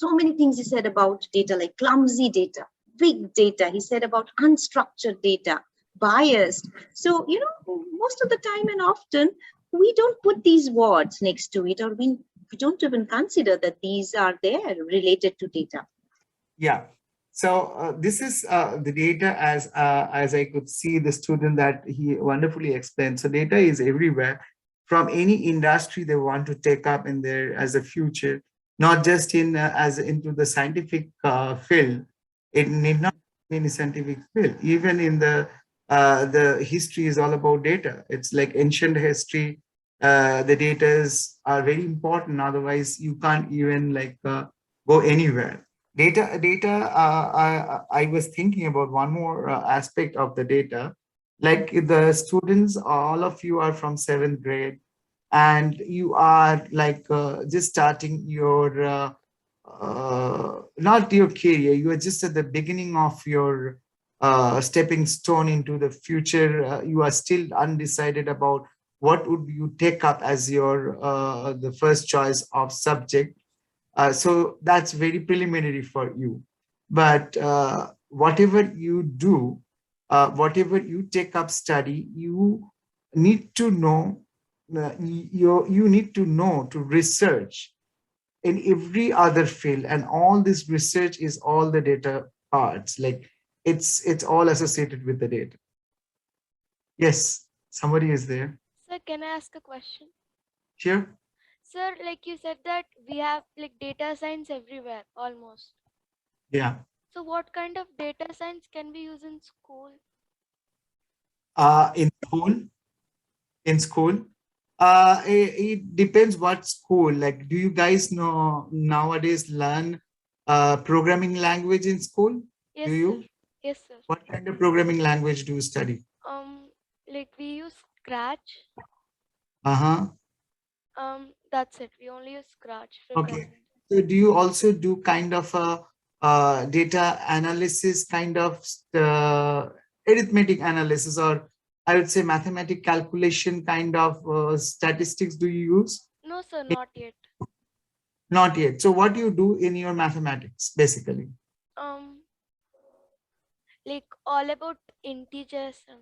so many things he said about data, like clumsy data, big data. He said about unstructured data, biased. So, most of the time and often, we don't put these words next to it, or we don't even consider that these are there related to data. Yeah. So this is the data as I could see the student that he wonderfully explained. So data is everywhere from any industry they want to take up in there as a future, not just in as into the scientific field. It need not be in the scientific field. Even in the history is all about data. It's like ancient history. The data are very important. Otherwise, you can't even like go anywhere. Data. I was thinking about one more aspect of the data. Like the students, all of you are from seventh grade, and you are like just starting your not your career. You are just at the beginning of your stepping stone into the future. You are still undecided about what would you take up as your the first choice of subject. So that's very preliminary for you. But whatever you do, whatever you take up study, you need to know, you need to know to research in every other field. And all this research is all the data parts. Like it's all associated with the data. Yes, somebody is there. Sir, can I ask a question? Sure. Sir, like you said that we have like data science everywhere almost. Yeah. So what kind of data science can we use in school? In school, in school. It depends what school. Like, do you guys know nowadays learn programming language in school? Yes, Do sir. you? Yes, sir. What kind of programming language do you study? Like we use Scratch. Uh-huh. That's it. We only use Scratch for Okay. programming. So do you also do kind of a data analysis, kind of arithmetic analysis, or I would say mathematic calculation kind of statistics do you use? No, sir, not yet. Not yet. So what do you do in your mathematics, basically? Um, like all about integers and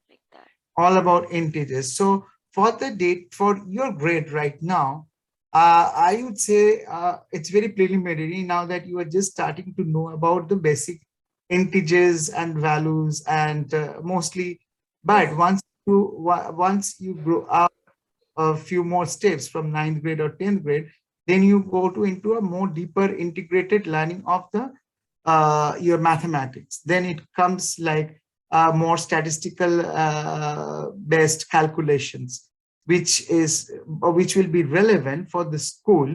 like that. All about integers. So for the date for your grade right now, I would say it's very preliminary now that you are just starting to know about the basic integers and values and mostly. Yes. But once you grow up a few more steps from ninth grade or 10th grade, then you go to into a more deeper integrated learning of the your mathematics. Then it comes like more statistical based calculations, which will be relevant for the school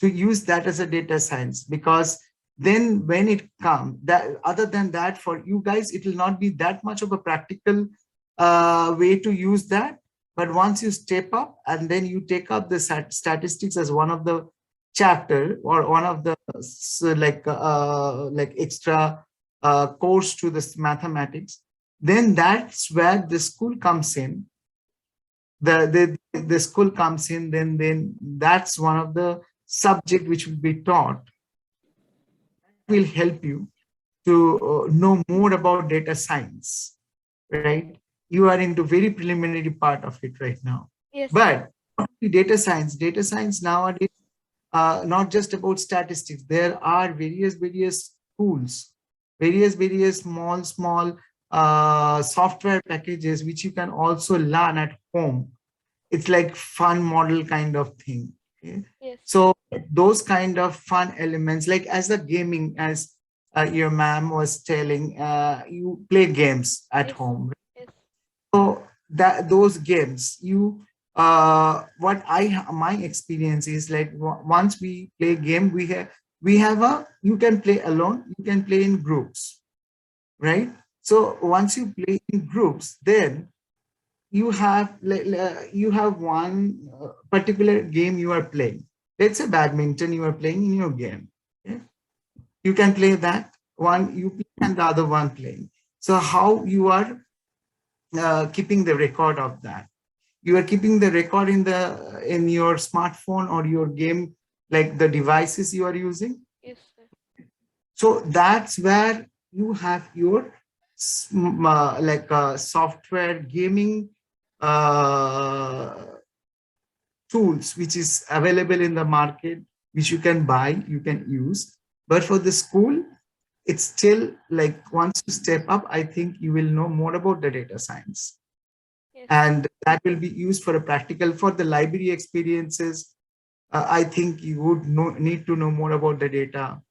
to use that as a data science. Because then when it comes, that other than that, for you guys it will not be that much of a practical way to use that. But once you step up and then you take up the statistics as one of the chapter or one of the like extra course to this mathematics, then that's where the school comes in. The school comes in, then that's one of the subject which will be taught, will help you to know more about data science, right? You are into very preliminary part of it right now. Yes, sir. But data science nowadays, not just about statistics. There are various tools, various small software packages which you can also learn at home. It's like fun model kind of thing. Okay? Yes. So those kind of fun elements, like as the gaming, as your ma'am was telling, you play games at Yes. home. Yes. So that those games, what my experience is like once we play game, we have a, you can play alone, you can play in groups, right? So once you play in groups, then you have one particular game you are playing. Let's say badminton, you are playing in your game. Okay? You can play that one, you play, and the other one playing. So how you are keeping the record of that? You are keeping the record in your smartphone or your game, like the devices you are using. Yes, sir. So that's where you have your software gaming uh, tools, which is available in the market, which you can buy, you can use. But for the school, it's still like once you step up, I think you will know more about the data science. Yes, And that will be used for a practical, for the library experiences. I think you would need to know more about the data.